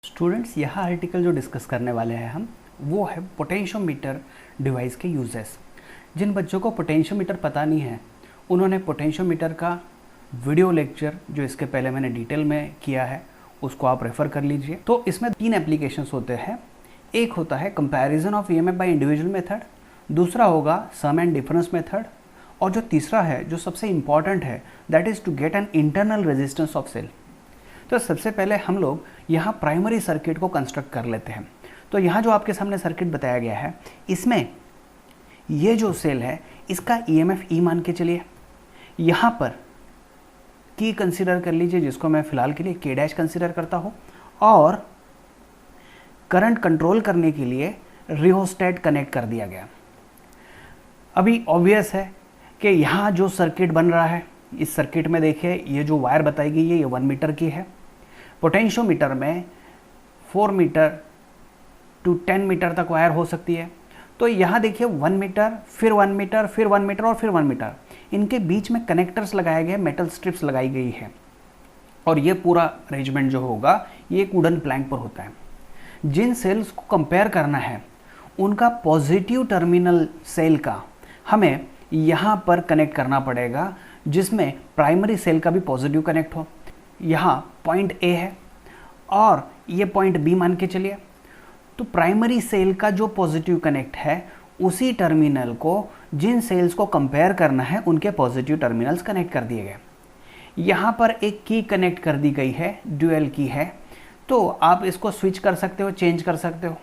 Students, यह article जो discuss करने वाले हैं हम वो है पोटेंशियोमीटर डिवाइस के यूजेस। जिन बच्चों को पोटेंशियोमीटर पता नहीं है उन्होंने पोटेंशियोमीटर का वीडियो लेक्चर जो इसके पहले मैंने डिटेल में किया है उसको आप रेफ़र कर लीजिए। तो इसमें 3 एप्लीकेशंस होते हैं। एक होता है comparison of EMF by individual method, दूसरा होगा सम एंड डिफरेंस मेथड, और जो तीसरा है जो सबसे इम्पॉर्टेंट है that is to get an internal resistance of cell. तो सबसे पहले हम लोग यहाँ प्राइमरी सर्किट को कंस्ट्रक्ट कर लेते हैं। तो यहाँ जो आपके सामने सर्किट बताया गया है इसमें ये जो सेल है इसका ईएमएफ ई मान के चलिए, यहाँ पर की कंसीडर कर लीजिए जिसको मैं फ़िलहाल के लिए के डैश कंसीडर करता हूँ, और करंट कंट्रोल करने के लिए रियोस्टेट कनेक्ट कर दिया गया। अभी ऑब्वियस है कि यहाँ जो सर्किट बन रहा है इस सर्किट में देखिए ये जो वायर बताई गई है ये 1 मीटर की है। पोटेंशियोमीटर में 4 मीटर टू 10 मीटर तक वायर हो सकती है। तो यहाँ देखिए 1 मीटर, फिर 1 मीटर, फिर 1 मीटर और फिर 1 मीटर, इनके बीच में कनेक्टर्स लगाए गए, मेटल स्ट्रिप्स लगाई गई है। और ये पूरा अरेंजमेंट जो होगा ये एक वुडन प्लैंक पर होता है। जिन सेल्स को कंपेयर करना है उनका पॉजिटिव टर्मिनल सेल का हमें यहाँ पर कनेक्ट करना पड़ेगा, जिसमें प्राइमरी सेल का भी पॉजिटिव कनेक्ट हो। यहाँ पॉइंट ए है और ये पॉइंट बी मान के चलिए। तो प्राइमरी सेल का जो पॉजिटिव कनेक्ट है उसी टर्मिनल को जिन सेल्स को कंपेयर करना है उनके पॉजिटिव टर्मिनल्स कनेक्ट कर दिए गए। यहाँ पर एक की कनेक्ट कर दी गई है, ड्यूअल की है, तो आप इसको स्विच कर सकते हो, चेंज कर सकते हो।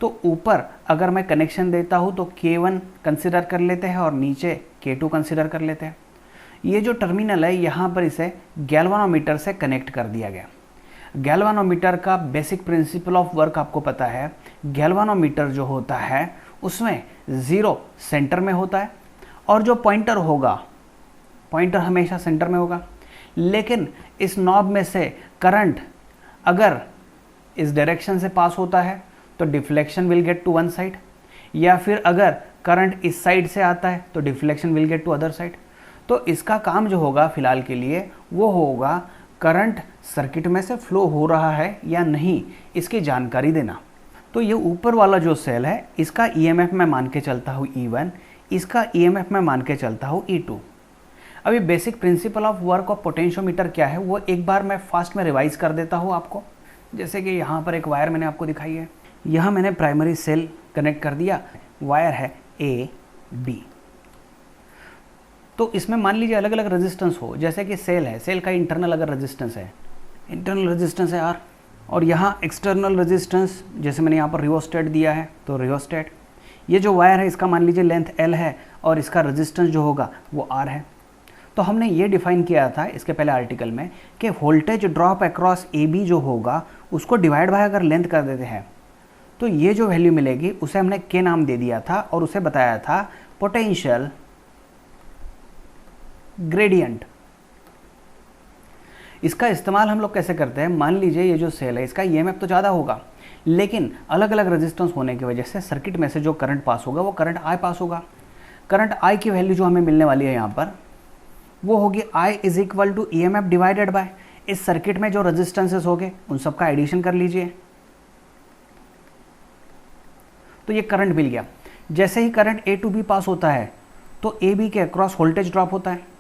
तो ऊपर अगर मैं कनेक्शन देता हूँ तो K1 कंसिडर कर लेते हैं और नीचे K2 कंसिडर कर लेते हैं। ये जो टर्मिनल है यहाँ पर इसे गैल्वानोमीटर से कनेक्ट कर दिया गया। गैल्वानोमीटर का बेसिक प्रिंसिपल ऑफ वर्क आपको पता है। गैल्वानोमीटर जो होता है उसमें 0 सेंटर में होता है और जो पॉइंटर होगा, पॉइंटर हमेशा सेंटर में होगा। लेकिन इस नॉब में से करंट अगर इस डायरेक्शन से पास होता है तो deflection will get to one side, या फिर अगर करंट इस साइड से आता है तो deflection will get to other side. तो इसका काम जो होगा फिलहाल के लिए वो होगा करंट सर्किट में से फ्लो हो रहा है या नहीं इसकी जानकारी देना। तो ये ऊपर वाला जो सेल है इसका ईएमएफ मैं मान के चलता हूँ E1, इसका ईएमएफ मैं मान के चलता हूँ E2। अभी basic principle of work of potentiometer क्या है वो एक बार मैं फास्ट में रिवाइज कर देता हूँ आपको। जैसे कि यहाँ पर एक वायर मैंने आपको दिखाई है, यहाँ मैंने प्राइमरी सेल कनेक्ट कर दिया, वायर है A B। तो इसमें मान लीजिए अलग अलग रेजिस्टेंस हो, जैसे कि सेल है, सेल का इंटरनल अगर रेजिस्टेंस है, इंटरनल रेजिस्टेंस है R, और यहाँ एक्सटर्नल रेजिस्टेंस जैसे मैंने यहाँ पर रियोस्टेट दिया है तो रियोस्टेट। ये जो वायर है इसका मान लीजिए लेंथ L है और इसका रेजिस्टेंस जो होगा वो R है। तो हमने ये डिफाइन किया था इसके पहले आर्टिकल में कि वोल्टेज ड्रॉप अक्रॉस AB जो होगा उसको डिवाइड बाय अगर लेंथ कर देते हैं तो ये जो वैल्यू मिलेगी उसे हमने K नाम दे दिया था और उसे बताया था पोटेंशियल ग्रेडियंट। इसका इस्तेमाल हम लोग कैसे करते हैं, मान लीजिए ये जो सेल है इसका ईएमएफ तो ज़्यादा होगा लेकिन अलग अलग रेजिस्टेंस होने की वजह से सर्किट में से जो करंट पास होगा वो करंट I पास होगा। करंट I की वैल्यू जो हमें मिलने वाली है यहाँ पर वो होगी I is equal to EMF divided by इस सर्किट में जो रेजिस्टेंसेस हो गए उन सबका एडिशन कर लीजिए। तो ये करंट मिल गया। जैसे ही करंट A टू B पास होता है तो AB के अक्रॉस वोल्टेज ड्रॉप होता है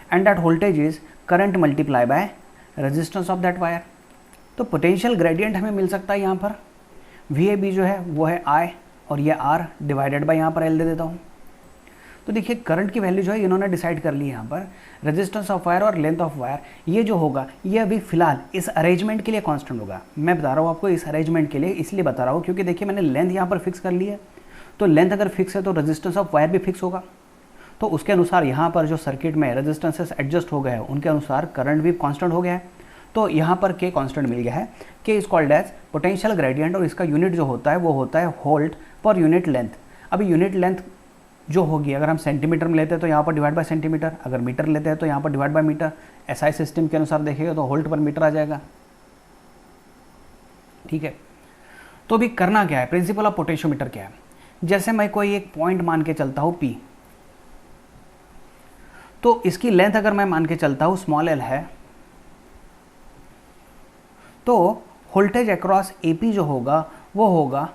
and that voltage is current multiply by resistance of that wire. तो पोटेंशियल ग्रेडियंट हमें मिल सकता है यहाँ पर VAB जो है वो है I और ये R डिवाइडेड बाय यहाँ पर L दे देता हूँ। तो देखिए करंट की वैल्यू जो है इन्होंने डिसाइड कर ली यहाँ पर, रेजिस्टेंस ऑफ वायर और लेंथ ऑफ वायर ये जो होगा ये अभी फिलहाल इस अरेंजमेंट के लिए कांस्टेंट होगा। मैं बता रहा हूँ आपको इस अरेंजमेंट के लिए इसलिए बता रहा हूँ क्योंकि देखिए मैंने लेंथ यहाँ पर फिक्स कर ली है। तो लेंथ अगर फिक्स है तो रेजिस्टेंस ऑफ वायर भी फिक्स होगा। तो उसके अनुसार यहाँ पर जो सर्किट में रेजिस्टेंसेस एडजस्ट हो गए हैं उनके अनुसार करंट भी कांस्टेंट हो गया है। तो यहाँ पर K कांस्टेंट मिल गया है। K is called as potential gradient और इसका यूनिट जो होता है वो होता है वोल्ट पर यूनिट लेंथ। अभी यूनिट लेंथ जो होगी अगर हम सेंटीमीटर में लेते हैं तो यहाँ पर डिवाइड बाय सेंटीमीटर, अगर मीटर लेते हैं तो यहाँ पर divide by metre. SI system के अनुसार देखिएगा तो वोल्ट पर मीटर आ जाएगा। ठीक है, तो अभी करना क्या है, प्रिंसिपल ऑफ पोटेंशियोमीटर क्या है। जैसे मैं कोई एक पॉइंट मान के चलता हूँ P, तो इसकी लेंथ अगर मैं मान के चलता हूँ स्मॉल l है तो वोल्टेज अक्रॉस AP जो होगा वो होगा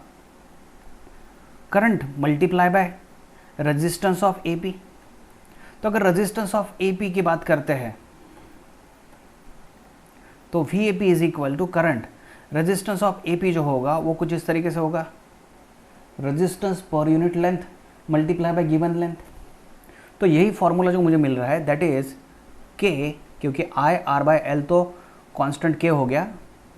current multiply by resistance of AP। तो अगर रेजिस्टेंस ऑफ AP की बात करते हैं तो VAP is equal to current resistance of AP जो होगा वो कुछ इस तरीके से होगा, resistance per unit length multiply by given length. तो यही फॉर्मूला जो मुझे मिल रहा है दैट इज K, क्योंकि IR/L तो कांस्टेंट K हो गया,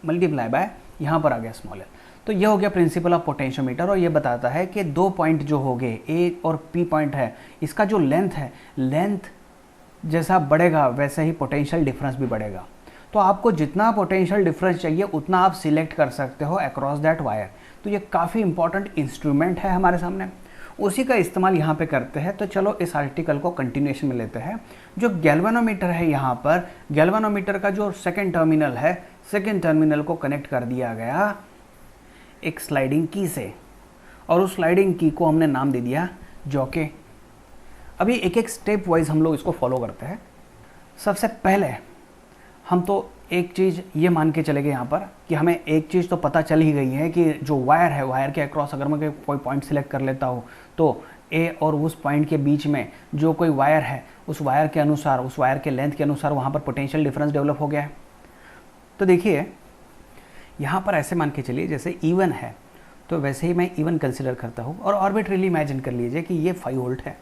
मल्टीप्लाई बाय यहाँ पर आ गया स्मॉल l। तो ये हो गया प्रिंसिपल ऑफ पोटेंशियोमीटर, और ये बताता है कि दो पॉइंट जो हो गए A और P पॉइंट है, इसका जो लेंथ है, लेंथ जैसा बढ़ेगा वैसे ही पोटेंशियल डिफरेंस भी बढ़ेगा। तो आपको जितना पोटेंशियल डिफरेंस चाहिए उतना आप सिलेक्ट कर सकते हो अक्रॉस दैट वायर। तो ये काफ़ी इंपॉर्टेंट इंस्ट्रूमेंट है हमारे सामने, उसी का इस्तेमाल यहाँ पे करते हैं। तो चलो इस आर्टिकल को कंटिन्यूएशन में लेते हैं। जो गैल्वेनोमीटर है, यहाँ पर गैल्वेनोमीटर का जो सेकेंड टर्मिनल है, सेकेंड टर्मिनल को कनेक्ट कर दिया गया एक स्लाइडिंग की से, और उस स्लाइडिंग की को हमने नाम दे दिया जॉके। अभी एक एक स्टेप वाइज हम लोग इसको फॉलो करते हैं। सबसे पहले हम तो एक चीज़ ये मान के चले गए यहाँ पर कि हमें एक चीज़ तो पता चल ही गई है कि जो वायर है, वायर के अक्रॉस अगर मैं कोई पॉइंट सिलेक्ट कर लेता हूँ तो ए और उस पॉइंट के बीच में जो कोई वायर है, उस वायर के अनुसार, उस वायर के लेंथ के अनुसार वहाँ पर पोटेंशियल डिफरेंस डेवलप हो गया है। तो देखिए यहाँ पर ऐसे मान के चलिए जैसे E1 है, तो वैसे ही मैं E1 कंसिडर करता हूँ, और आर्बिट्रेरली इमेजिन कर लीजिए कि ये 5 वोल्ट है,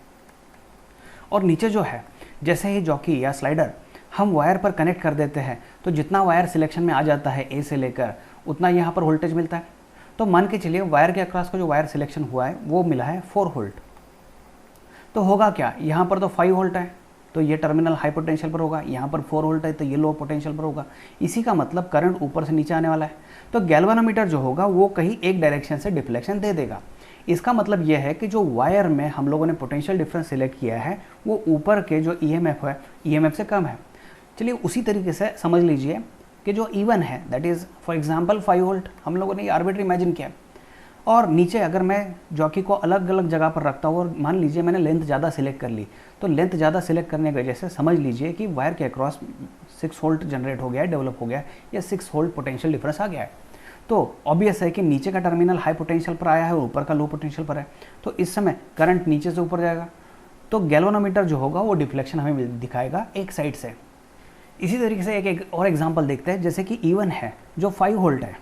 और नीचे जो है जैसे ही जॉकी या स्लाइडर हम वायर पर कनेक्ट कर देते हैं तो जितना वायर सिलेक्शन में आ जाता है ए से लेकर उतना यहाँ पर वोल्टेज मिलता है। तो मान के चलिए वायर के अक्रॉस का जो वायर सिलेक्शन हुआ है वो मिला है 4 वोल्ट। तो होगा क्या, यहाँ पर तो 5 वोल्ट है तो ये टर्मिनल हाई पोटेंशियल पर होगा, यहाँ पर 4 वोल्ट है तो ये लो पोटेंशियल पर होगा। इसी का मतलब करंट ऊपर से नीचे आने वाला है। तो गैल्वेनोमीटर जो होगा वो कहीं एक डायरेक्शन से डिफ्लेक्शन दे देगा। इसका मतलब यह है कि जो वायर में हम लोगों ने पोटेंशियल डिफरेंस सिलेक्ट किया है वो ऊपर के जो EMF है, EMF से कम है। चलिए उसी तरीके से समझ लीजिए कि जो E1 है that is for example 5 volt, हम लोगों ने ये आर्बिट्री इमेजिन किया, और नीचे अगर मैं जॉकी को अलग अलग जगह पर रखता हूँ और मान लीजिए मैंने लेंथ ज़्यादा सिलेक्ट कर ली, तो लेंथ ज़्यादा सिलेक्ट करने की वजह से समझ लीजिए कि वायर के अक्रॉस 6 वोल्ट जनरेट हो गया है, डेवलप हो गया है, या 6 वोल्ट पोटेंशियल डिफरेंस आ गया है। तो ऑब्वियस है कि नीचे का टर्मिनल हाई पोटेंशियल पर आया है और ऊपर का लो पोटेंशियल पर है, तो इस समय करंट नीचे से ऊपर जाएगा। तो गैल्वेनोमीटर जो होगा वो डिफ्लेक्शन हमें दिखाएगा एक साइड से। इसी तरीके से एक और एग्जांपल देखते हैं, जैसे कि E1 है जो 5 वोल्ट है,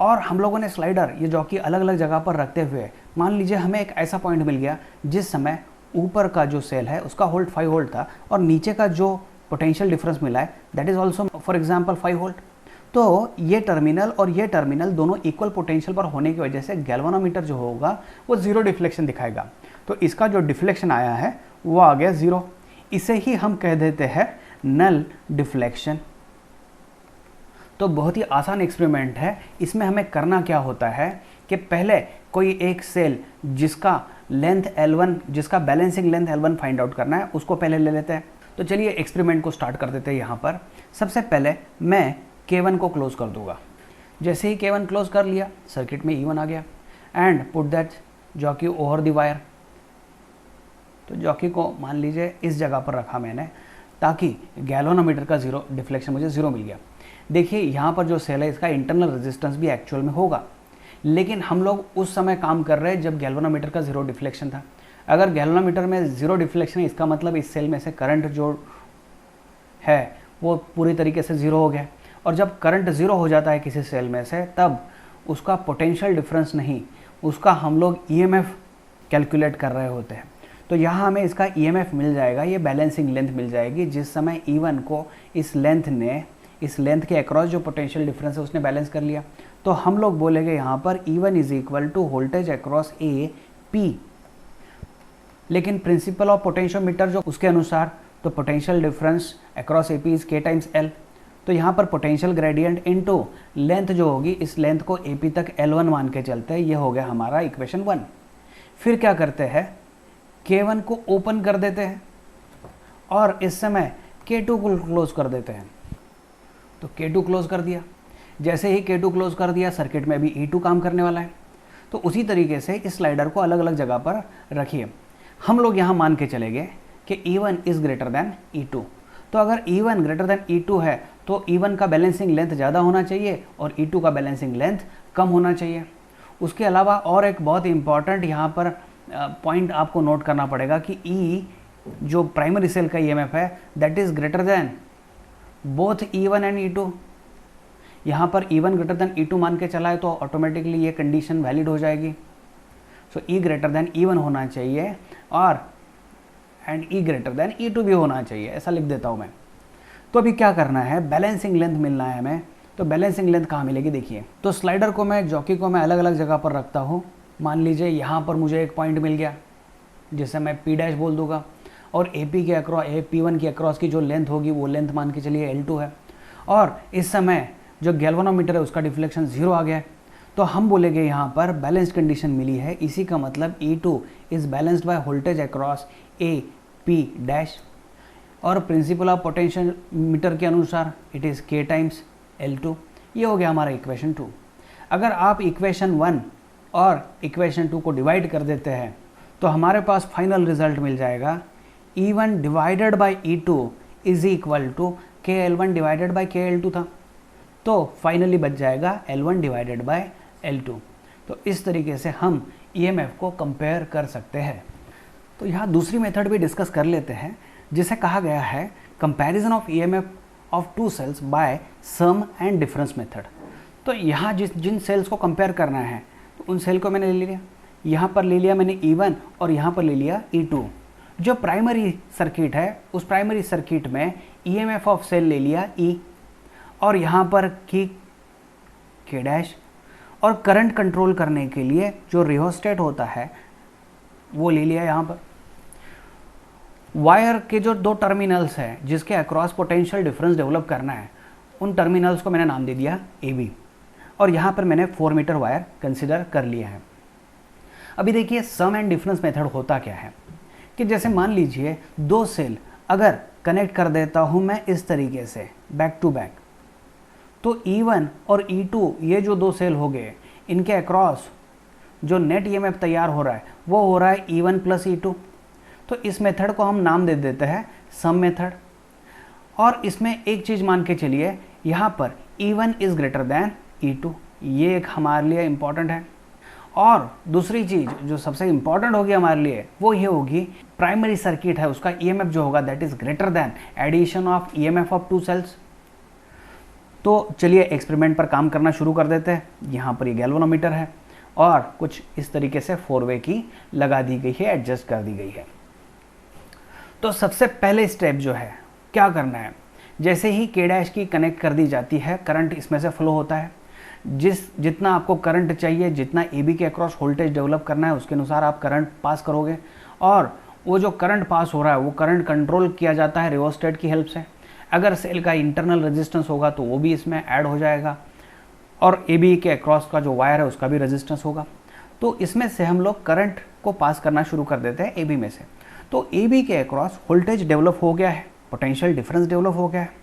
और हम लोगों ने स्लाइडर ये जॉकी अलग अलग जगह पर रखते हुए मान लीजिए हमें एक ऐसा पॉइंट मिल गया जिस समय ऊपर का जो सेल है उसका वोल्ट 5 वोल्ट था और नीचे का जो पोटेंशियल डिफरेंस मिला है that is also for example 5 volt. तो ये टर्मिनल और ये टर्मिनल दोनों इक्वल पोटेंशियल पर होने की वजह से गैल्वेनोमीटर जो होगा वो जीरो डिफ्लेक्शन दिखाएगा। तो इसका जो डिफ्लेक्शन आया है वो आ गया जीरो। इसे ही हम कह देते हैं नल डिफ्लेक्शन। तो बहुत ही आसान एक्सपेरिमेंट है। इसमें हमें करना क्या होता है कि पहले कोई एक सेल जिसका लेंथ L1, जिसका balancing length L1 find out करना है, उसको पहले ले लेते हैं। तो चलिए एक्सपेरिमेंट को स्टार्ट कर देते हैं। यहाँ पर सबसे पहले मैं K1 को क्लोज कर दूंगा। जैसे ही K1 क्लोज कर लिया, सर्किट में E1 आ गया and put that jockey over the wire. तो जॉकी को मान लीजिए इस जगह पर रखा मैंने ताकि गैल्वेनोमीटर का जीरो डिफ्लेक्शन मुझे जीरो मिल गया। देखिए यहाँ पर जो सेल है इसका इंटरनल रेजिस्टेंस भी एक्चुअल में होगा, लेकिन हम लोग उस समय काम कर रहे हैं जब गैल्वेनोमीटर का जीरो डिफ्लेक्शन था। अगर गैल्वेनोमीटर में जीरो डिफ्लेक्शन है इसका मतलब इस सेल में से करंट जो है वो पूरी तरीके से ज़ीरो हो गया। और जब करंट ज़ीरो हो जाता है किसी सेल में से तब उसका पोटेंशियल डिफरेंस नहीं, उसका हम लोग EMF कैलकुलेट कर रहे होते हैं। तो यहाँ हमें इसका EMF मिल जाएगा, ये बैलेंसिंग लेंथ मिल जाएगी जिस समय E1 को इस लेंथ के अक्रॉस जो पोटेंशियल डिफरेंस है उसने बैलेंस कर लिया। तो हम लोग बोलेंगे यहाँ पर E1 is equal to voltage across AP। लेकिन प्रिंसिपल ऑफ पोटेंशियोमीटर जो उसके अनुसार तो potential difference across AP is K times L। तो यहाँ पर पोटेंशियल ग्रेडियंट इनटू लेंथ जो होगी, इस लेंथ को AP तक L1 मान के चलते हैं। ये हो गया हमारा इक्वेशन 1। फिर क्या करते हैं, K1 को ओपन कर देते हैं और इस समय K2 को क्लोज कर देते हैं। तो K2 क्लोज कर दिया। जैसे ही K2 क्लोज कर दिया, सर्किट में अभी E2 काम करने वाला है। तो उसी तरीके से इस स्लाइडर को अलग अलग जगह पर रखिए। हम लोग यहाँ मान के चलेंगे कि E1 is greater then E2। तो अगर E1 ग्रेटर दैन E2 है तो E1 का बैलेंसिंग लेंथ ज़्यादा होना चाहिए और E2 का बैलेंसिंग लेंथ कम होना चाहिए। उसके अलावा और एक बहुत इंपॉर्टेंट यहाँ पर पॉइंट आपको नोट करना पड़ेगा कि E जो प्राइमरी सेल का EMF है that is greater than both E1 and E2। यहाँ पर E1 ग्रेटर देन E2 मान के चला है तो ऑटोमेटिकली ये कंडीशन वैलिड हो जाएगी। सो E ग्रेटर देन E1 होना चाहिए और and E greater than E2 भी होना चाहिए, ऐसा लिख देता हूँ मैं। तो अभी क्या करना है, बैलेंसिंग लेंथ मिलना है हमें। तो बैलेंसिंग लेंथ कहाँ मिलेगी देखिए, तो स्लाइडर को मैं जॉकी को मैं अलग अलग जगह पर रखता हूँ। मान लीजिए यहाँ पर मुझे एक पॉइंट मिल गया जिसे मैं P' बोल दूंगा और AP के अक्रॉस P1 की अक्रॉस की जो लेंथ होगी वो लेंथ मान के चलिए L2 है। और इस समय जो गैल्वेनोमीटर है उसका डिफ्लेक्शन 0 आ गया है। तो हम बोलेंगे यहाँ पर बैलेंस्ड कंडीशन मिली है, इसी का मतलब E2 is balanced by voltage across AP' और प्रिंसिपल ऑफ पोटेंशियल मीटर के अनुसार it is K times L2। ये हो गया हमारा इक्वेशन 2। अगर आप इक्वेशन 1 और इक्वेशन 2 को डिवाइड कर देते हैं तो हमारे पास फाइनल रिजल्ट मिल जाएगा E1 divided by E2 is equal to KL1 divided by KL2 था। तो फाइनली बच जाएगा L1 डिवाइडेड बाई L2। तो इस तरीके से हम EMF को कंपेयर कर सकते हैं। तो यहाँ दूसरी मेथड भी डिस्कस कर लेते हैं जिसे कहा गया है comparison of EMF of two cells by sum and difference method. तो यहाँ जिन सेल्स को कंपेयर करना है तो उन सेल को मैंने ले लिया, यहाँ पर ले लिया मैंने E1 और यहाँ पर ले लिया E2। जो प्राइमरी सर्किट है उस प्राइमरी सर्किट में EMF ऑफ सेल ले लिया E और यहाँ पर K' और करंट कंट्रोल करने के लिए जो रियोस्टेट होता है वो ले लिया यहाँ पर। वायर के जो दो टर्मिनल्स हैं जिसके अक्रॉस पोटेंशियल डिफरेंस डेवलप करना है उन टर्मिनल्स को मैंने नाम दे दिया AB और यहाँ पर मैंने 4 मीटर वायर कंसिडर कर लिया है। अभी देखिए सम एंड डिफरेंस मेथड होता क्या है कि जैसे मान लीजिए दो सेल अगर कनेक्ट कर देता हूँ मैं इस तरीके से बैक टू बैक, तो E1 और E2 ये जो दो सेल हो गए इनके अक्रॉस जो नेट EMF तैयार हो रहा है वो हो रहा है E1 प्लस E2। तो इस मेथड को हम नाम दे देते हैं सम मेथड। और इसमें एक चीज़ मान के चलिए यहाँ पर E1 is greater then E2, ये एक हमारे लिए इम्पॉर्टेंट है। और दूसरी चीज़ जो सबसे इम्पॉर्टेंट होगी हमारे लिए वो ये होगी प्राइमरी सर्किट है उसका EMF जो होगा that is greater than addition of EMF of two cells. तो चलिए एक्सपेरिमेंट पर काम करना शुरू कर देते हैं। यहाँ पर ये गैल्वेनोमीटर है और कुछ इस तरीके से 4 वे की लगा दी गई है, एडजस्ट कर दी गई है। तो सबसे पहले स्टेप जो है क्या करना है, जैसे ही K' की कनेक्ट कर दी जाती है करंट इसमें से फ्लो होता है। जितना आपको करंट चाहिए, जितना AB के अक्रॉस वोल्टेज डेवलप करना है उसके अनुसार आप करंट पास करोगे और वो जो करंट पास हो रहा है वो करंट कंट्रोल किया जाता है रियोस्टेट की हेल्प से। अगर सेल का इंटरनल रेजिस्टेंस होगा तो वो भी इसमें ऐड हो जाएगा और AB के अक्रॉस का जो वायर है उसका भी रेजिस्टेंस होगा। तो इसमें से हम लोग करंट को पास करना शुरू कर देते हैं AB में से। तो AB के अक्रॉस वोल्टेज डेवलप हो गया है, पोटेंशियल डिफरेंस डेवलप हो गया है।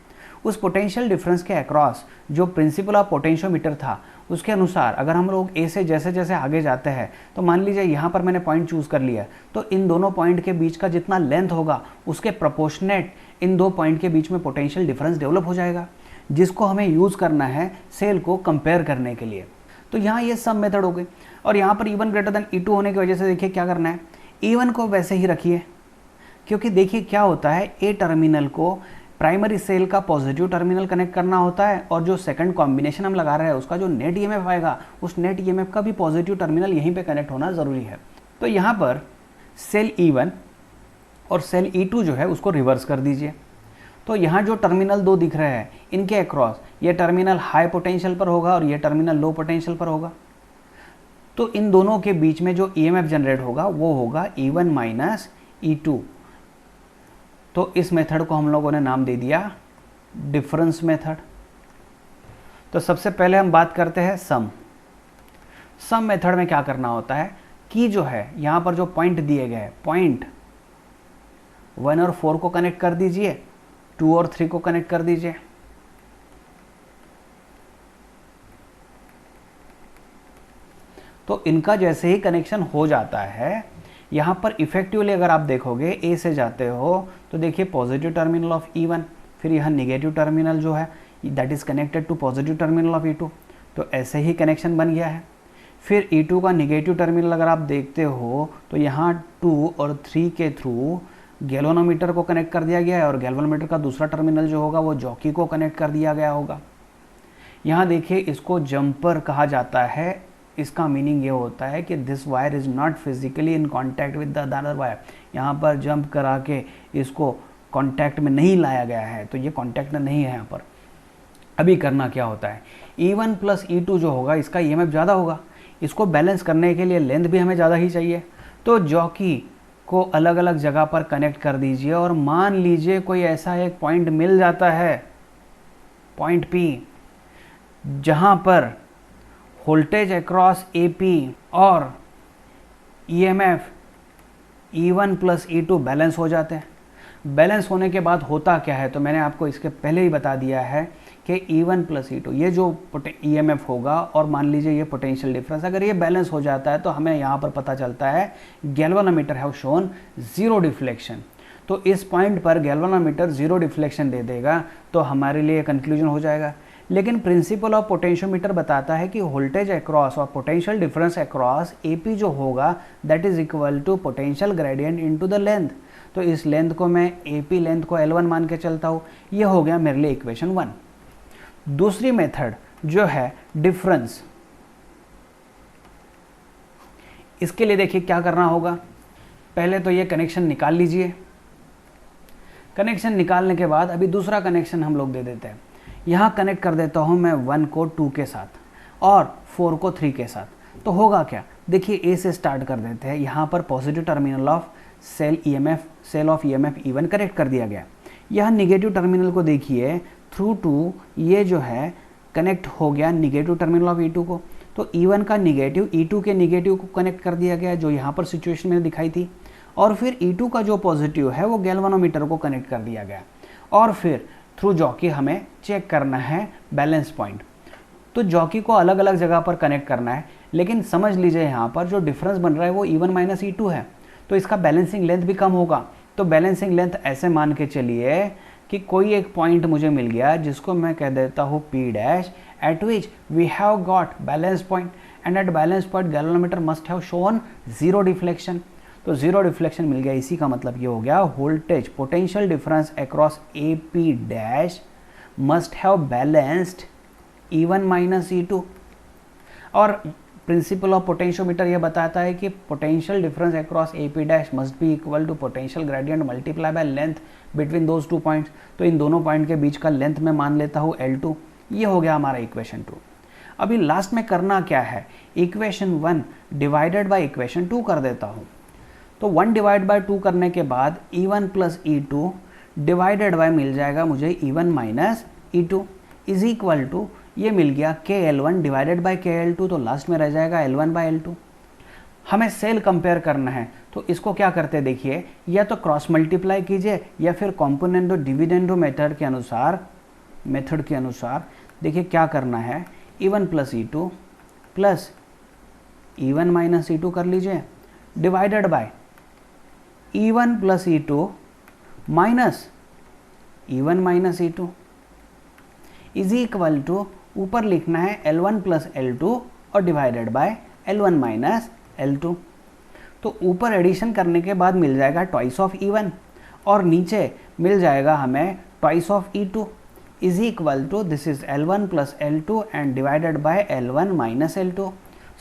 उस पोटेंशियल डिफरेंस के अक्रॉस जो प्रिंसिपल ऑफ पोटेंशियोमीटर था उसके अनुसार अगर हम लोग A से जैसे जैसे आगे जाते हैं तो मान लीजिए यहाँ पर मैंने पॉइंट चूज़ कर लिया, तो इन दोनों पॉइंट के बीच का जितना लेंथ होगा उसके प्रोपोर्शनेट इन दो पॉइंट के बीच में पोटेंशियल डिफरेंस डेवलप हो जाएगा, जिसको हमें यूज़ करना है सेल को कंपेयर करने के लिए। तो यहाँ ये सम मेथड हो गई और यहाँ पर E1 ग्रेटर देन E2 होने की वजह से देखिए क्या करना है, E1 को वैसे ही रखिए क्योंकि देखिए क्या होता है A टर्मिनल को प्राइमरी सेल का पॉजिटिव टर्मिनल कनेक्ट करना होता है और जो सेकंड कॉम्बिनेशन हम लगा रहे हैं उसका जो नेट EMF आएगा उस नेट EMF का भी पॉजिटिव टर्मिनल यहीं पे कनेक्ट होना ज़रूरी है। तो यहाँ पर सेल E1 और सेल E2 जो है उसको रिवर्स कर दीजिए। तो यहाँ जो टर्मिनल दो दिख रहे हैं इनके अक्रॉस ये टर्मिनल हाई पोटेंशियल पर होगा और ये टर्मिनल लो पोटेंशियल पर होगा। तो इन दोनों के बीच में जो EMF जनरेट होगा वो होगा E1 माइनस E2। तो इस मेथड को हम लोगों ने नाम दे दिया डिफरेंस मेथड। तो सबसे पहले हम बात करते हैं सम मेथड में क्या करना होता है कि जो है यहाँ पर जो पॉइंट दिए गए पॉइंट 1 और 4 को कनेक्ट कर दीजिए, 2 और 3 को कनेक्ट कर दीजिए। तो इनका जैसे ही कनेक्शन हो जाता है यहाँ पर इफेक्टिवली अगर आप देखोगे A से जाते हो तो देखिए पॉजिटिव टर्मिनल ऑफ E1, फिर यहाँ निगेटिव टर्मिनल जो है that is connected to positive terminal of E2। तो ऐसे ही कनेक्शन बन गया है। फिर E2 का निगेटिव टर्मिनल अगर आप देखते हो तो यहाँ 2 और 3 के थ्रू गैल्वेनोमीटर को कनेक्ट कर दिया गया है, और गैल्वेनोमीटर का दूसरा टर्मिनल जो होगा वो जॉकी को कनेक्ट कर दिया गया होगा। यहाँ देखिए, इसको जंपर कहा जाता है। इसका मीनिंग ये होता है कि this wire is not physically in contact with the other wire. यहाँ पर जंप करा के इसको कॉन्टैक्ट में नहीं लाया गया है, तो ये कॉन्टैक्ट में नहीं है यहाँ पर। अभी करना क्या होता है, E1 प्लस E2 जो होगा इसका EMF ज़्यादा होगा। इसको बैलेंस करने के लिए लेंथ भी हमें ज़्यादा ही चाहिए। तो जॉकी को अलग अलग जगह पर कनेक्ट कर दीजिए, और मान लीजिए कोई ऐसा एक पॉइंट मिल जाता है, पॉइंट P, जहाँ पर वोल्टेज अक्रॉस AP और EMF E1 plus E2 balance हो जाते हैं। बैलेंस होने के बाद होता क्या है, तो मैंने आपको इसके पहले ही बता दिया है कि E1 प्लस E2 ये जो EMF होगा, और मान लीजिए ये पोटेंशियल डिफरेंस, अगर ये बैलेंस हो जाता है तो हमें यहाँ पर पता चलता है galvanometer have shown zero deflection. तो इस पॉइंट पर गैल्वेनोमीटर जीरो डिफ्लेक्शन दे देगा, तो हमारे लिए कंक्लूजन हो जाएगा। लेकिन प्रिंसिपल ऑफ पोटेंशियोमीटर बताता है कि वोल्टेज अक्रॉस और पोटेंशियल डिफरेंस अक्रॉस AP जो होगा that is equal to potential gradient into the length. तो इस लेंथ को मैं AP लेंथ को L1 मान के चलता हूँ। ये हो गया मेरे लिए इक्वेशन 1। दूसरी मेथड जो है डिफरेंस, इसके लिए देखिए क्या करना होगा। पहले तो ये कनेक्शन निकाल लीजिए। कनेक्शन निकालने के बाद अभी दूसरा कनेक्शन हम लोग दे देते हैं। यहाँ कनेक्ट कर देता हूँ मैं 1 को 2 के साथ और 4 को 3 के साथ। तो होगा क्या, देखिए A से स्टार्ट कर देते हैं। यहाँ पर positive terminal of cell of EMF E1 connect कर दिया गया। यहाँ निगेटिव टर्मिनल को देखिए, थ्रू टू ये जो है कनेक्ट हो गया निगेटिव टर्मिनल ऑफ E2 को। तो E1 का निगेटिव E2 के निगेटिव को कनेक्ट कर दिया गया, जो यहाँ पर सिचुएशन में दिखाई थी। और फिर E2 का जो पॉजिटिव है वो गैल्वेनोमीटर को कनेक्ट कर दिया गया, और फिर थ्रू जॉकी हमें चेक करना है बैलेंस पॉइंट। तो जॉकी को अलग अलग जगह पर कनेक्ट करना है, लेकिन समझ लीजिए यहाँ पर जो डिफरेंस बन रहा है वो E1 माइनस E2 है, तो इसका बैलेंसिंग लेंथ भी कम होगा। तो बैलेंसिंग लेंथ ऐसे मान के चलिए कि कोई एक पॉइंट मुझे मिल गया जिसको मैं कह देता हूँ P dash, at which we have got balance point, and at balance point galvanometer must have shown zero deflection. तो जीरो डिफ्लेक्शन मिल गया। इसी का मतलब ये हो गया voltage potential difference across AP dash must have balanced E1 minus E2। और प्रिंसिपल ऑफ पोटेंशियोमीटर ये बताता है कि potential difference across AP dash must be equal to potential gradient multiply by length between those two points. तो इन दोनों point के बीच का length मैं मान लेता हूँ L2। ये हो गया हमारा इक्वेशन 2। अभी लास्ट में करना क्या है, इक्वेशन 1 डिवाइडेड बाय इक्वेशन 2 कर देता हूँ। तो 1 डिवाइड बाय 2 करने के बाद E1 plus E2 divided by मिल जाएगा मुझे E1 minus E2 is equal to, ये मिल गया KL1 डिवाइडेड बाय KL2। तो लास्ट में रह जाएगा L1 बाय L2। हमें सेल कंपेयर करना है, तो इसको क्या करते हैं देखिए, या तो क्रॉस मल्टीप्लाई कीजिए या फिर कॉम्पोनेंटो डिविडेंडो मेथड के अनुसार देखिए क्या करना है। E1 plus E2 plus E1 minus E2 कर लीजिए, divided by E1 plus E2 minus E1 minus E2 is equal to, ऊपर लिखना है L1 प्लस L2 और divided by L1 minus L2। तो ऊपर एडिशन करने के बाद मिल जाएगा ट्वाइस ऑफ E1, और नीचे मिल जाएगा हमें twice of E2 is equal to, this is L1 plus L2 and divided by L1 minus L2।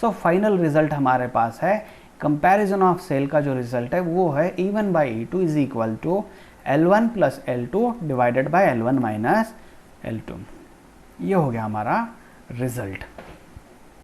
So final result हमारे पास है, कंपैरिजन ऑफ सेल का जो रिजल्ट है वो है E1 by E2 is equal to L1 plus L2 divided by L1 minus L2। ये हो गया हमारा रिजल्ट।